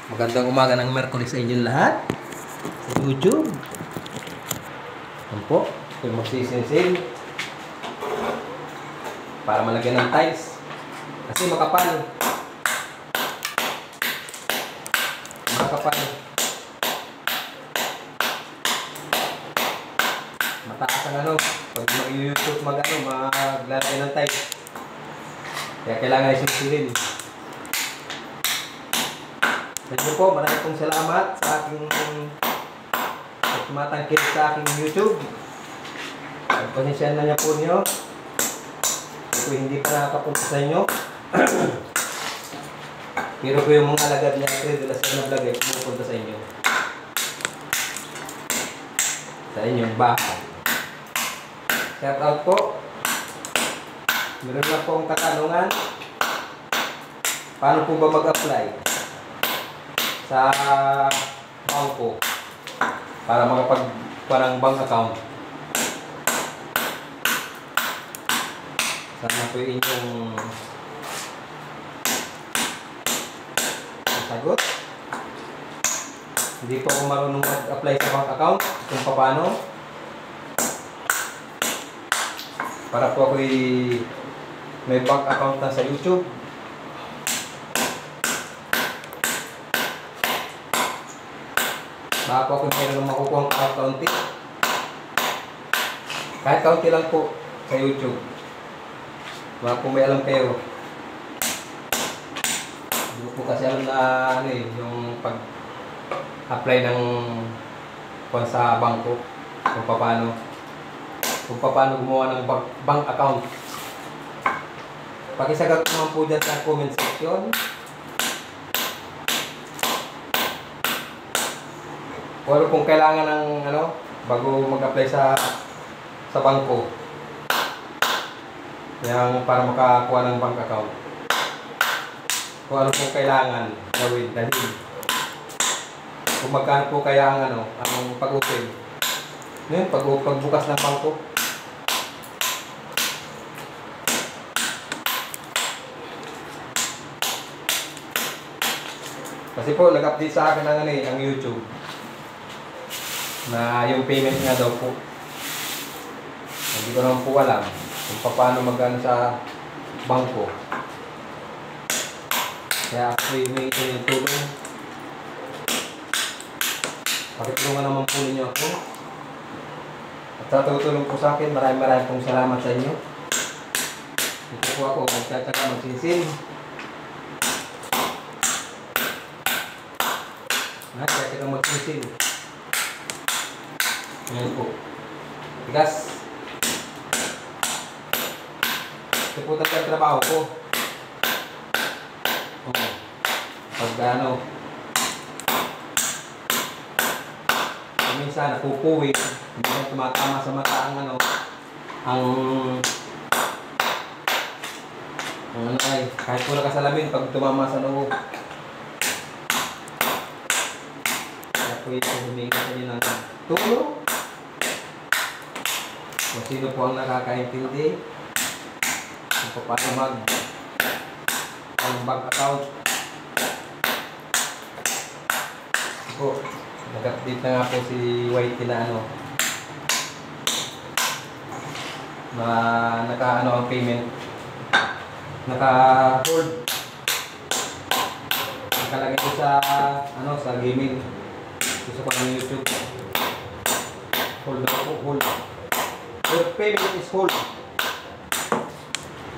Magandang umaga ng Merkulis sa inyong lahat sa YouTube. Yan po, ito magsisinsil para malagyan ng tiles kasi makapal. Mataas ang ano, pag mag-YouTube maglalagay ng tiles, kaya kailangan isinsilin. Thank you po, maraming pong salamat sa aking tumatangkil sa aking YouTube. Pagpasensyahan na niya po niyo. Ito hindi pa nakapunta sa inyo. Pero po yung mga alagad niya, kredulas na vlog ay pumupunta sa inyo. Sa inyong bahay. Shout out po. Meron na po ang katanungan. Paano po ba mag-apply sa bangko para makapagkuha ng bank account? Sana po inyong sagot. Hindi po ako marunong mag-apply sa bank account kung paano. Para po ako may bank account na sa YouTube. Baka po ako mayroon makukuha ang kaunti. Kahit kaunti lang po sa YouTube. Baka po may alam kayo. Hindi po kasi alam na ano yung pag-apply ng kung sa bangko. Kung paano gumawa ng bank account. Pakisagot naman po dyan sa comment section. Kung ano pong kailangan ng bago mag-apply sa bangko. Yang para makakuha ng bank account. Kung ano pong kailangan gawin, dalhin. Kung magkano po kaya ang pag-open. Ngayon, pagbukas ng bangko. Kasi po nag-update sa akin ang YouTube. Na yung payment nga daw po. Hindi ko naman po alam kung paano magano sa bangko. Kaya actually may yung tulong. Pakitulungan naman po ninyo ako. At sa tutulong po sa akin, maraming pong salamat sa inyo. Dito po ako, magtsatsaga magsinsin. Magtsatsaga magsinsin. Ngayon po. Tigas. Ito po talaga ang trabaho ko. Minsan napupuwi. Hindi na tumatama sa mata kahit po nakasalamin pag tumama sa noo. Kaya po ito humingi sa inyo ng tulong. Kung sino po ang nakakaintindi kung paano ang bank account. Po, nag-update na nga po si Whitey na ang payment. Naka-hold. Nakalagay ko sa gaming. Gusto ko ng YouTube. Hold na po, hold. Hold payment is hold.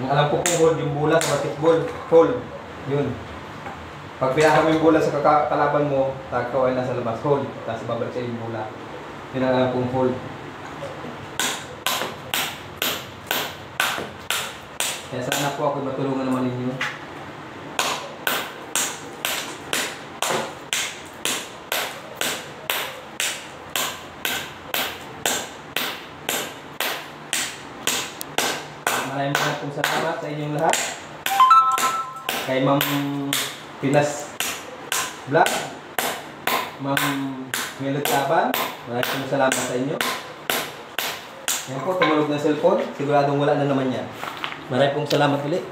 Ang alam ko kung hold yung bola sa basketball. Hold. Yun. Pag pinaham yung bola sa kalaban mo, ikaw ay nasa labas. Hold. Tapos babalik sa yung bola. Yun ang alam kong hold. Kaya sana po ako matulungan naman ninyo. Maraming pong salamat sa inyong lahat. Kay Ma'am Pinas Vlog, Ma'am Milot Taban, maraming pong salamat sa inyo. Yan po, tumulog na cellphone. Siguradong wala na naman yan. Maraming pong salamat ulit.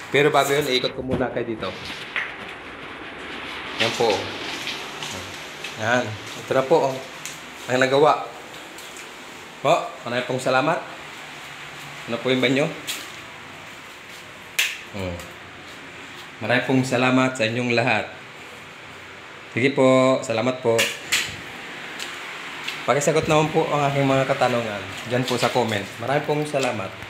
Pero bago yun, iikot ko muna kayo dito. Yan po. Yan. Ito na po. Ang nagawa. Po, maraming pong salamat. Ano po yung banyo? Maraming pong salamat sa inyong lahat. Sige po, salamat po. Pakisagot naman po ang aking mga katanungan dyan po sa comment. Maraming pong salamat.